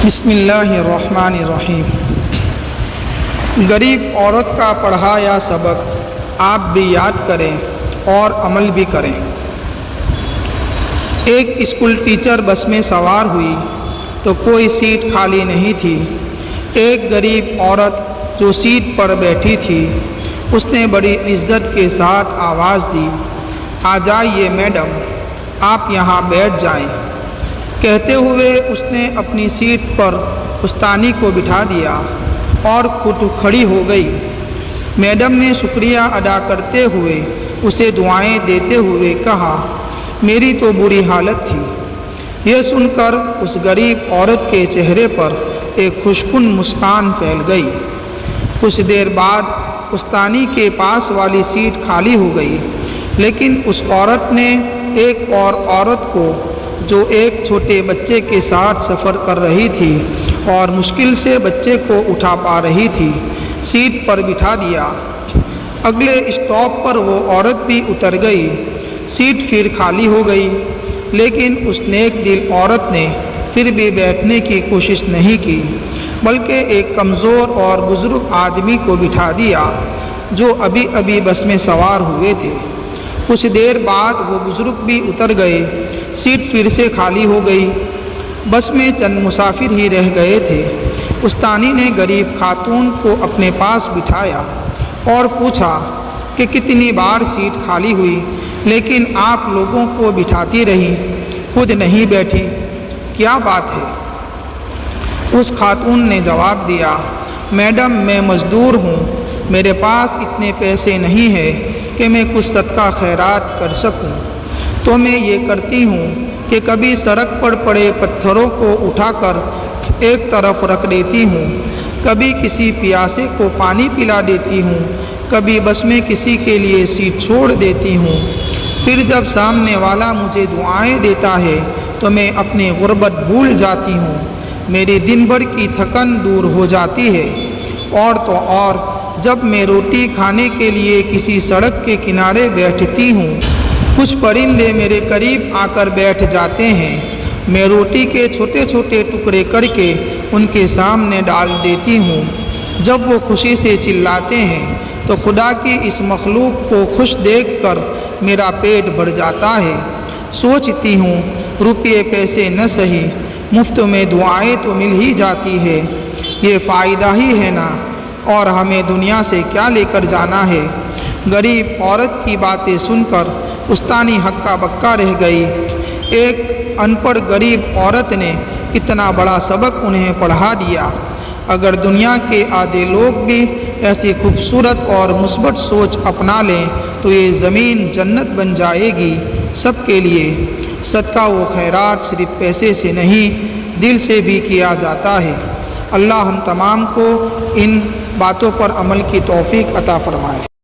بسم اللہ الرحمن الرحیم۔ غریب عورت کا پڑھایا سبق آپ بھی یاد کریں اور عمل بھی کریں۔ ایک اسکول ٹیچر بس میں سوار ہوئی تو کوئی سیٹ خالی نہیں تھی۔ ایک غریب عورت جو سیٹ پر بیٹھی تھی اس نے بڑی عزت کے ساتھ آواز دی، آ جائیے میڈم، آپ یہاں بیٹھ جائیں۔ کہتے ہوئے اس نے اپنی سیٹ پر استانی کو بٹھا دیا اور خود کھڑی ہو گئی۔ میڈم نے شکریہ ادا کرتے ہوئے اسے دعائیں دیتے ہوئے کہا، میری تو بری حالت تھی۔ یہ سن کر اس غریب عورت کے چہرے پر ایک خوشگوار مسکان پھیل گئی۔ کچھ دیر بعد استانی کے پاس والی سیٹ خالی ہو گئی، لیکن اس عورت نے ایک اور عورت کو جو ایک چھوٹے بچے کے ساتھ سفر کر رہی تھی اور مشکل سے بچے کو اٹھا پا رہی تھی، سیٹ پر بٹھا دیا۔ اگلے اسٹاپ پر وہ عورت بھی اتر گئی، سیٹ پھر خالی ہو گئی، لیکن اس نیک دل عورت نے پھر بھی بیٹھنے کی کوشش نہیں کی، بلکہ ایک کمزور اور بزرگ آدمی کو بٹھا دیا جو ابھی بس میں سوار ہوئے تھے۔ کچھ دیر بعد وہ بزرگ بھی اتر گئے، سیٹ پھر سے خالی ہو گئی۔ بس میں چند مسافر ہی رہ گئے تھے۔ استانی نے غریب خاتون کو اپنے پاس بٹھایا اور پوچھا کہ کتنی بار سیٹ خالی ہوئی لیکن آپ لوگوں کو بٹھاتی رہی، خود نہیں بیٹھی، کیا بات ہے؟ اس خاتون نے جواب دیا، میڈم میں مزدور ہوں، میرے پاس اتنے پیسے نہیں ہیں کہ میں کچھ صدقہ خیرات کر سکوں، تو میں یہ کرتی ہوں کہ کبھی سڑک پر پڑے پتھروں کو اٹھا کر ایک طرف رکھ دیتی ہوں، کبھی کسی پیاسے کو پانی پلا دیتی ہوں، کبھی بس میں کسی کے لیے سیٹ چھوڑ دیتی ہوں۔ پھر جب سامنے والا مجھے دعائیں دیتا ہے تو میں اپنی غربت بھول جاتی ہوں، میری دن بھر کی تھکن دور ہو جاتی ہے۔ اور تو اور جب میں روٹی کھانے کے لیے کسی سڑک کے کنارے بیٹھتی ہوں، کچھ پرندے میرے قریب آ کر بیٹھ جاتے ہیں، میں روٹی کے چھوٹے چھوٹے ٹکڑے کر کے ان کے سامنے ڈال دیتی ہوں۔ جب وہ خوشی سے چلاتے ہیں تو خدا کی اس مخلوق کو خوش دیکھ کر میرا پیٹ بھر جاتا ہے۔ سوچتی ہوں روپے پیسے نہ سہی، مفت میں دعائیں تو مل ہی جاتی ہے، یہ فائدہ ہی ہے نا، اور ہمیں دنیا سے کیا لے کر جانا ہے۔ غریب عورت کی باتیں سن کر استانی ہکا بکا رہ گئی۔ ایک ان پڑھ غریب عورت نے اتنا بڑا سبق انہیں پڑھا دیا۔ اگر دنیا کے آدھے لوگ بھی ایسی خوبصورت اور مثبت سوچ اپنا لیں تو یہ زمین جنت بن جائے گی سب کے لیے۔ صدقہ و خیرات صرف پیسے سے نہیں، دل سے بھی کیا جاتا ہے۔ اللہ ہم تمام کو ان باتوں پر عمل کی توفیق عطا فرمائے۔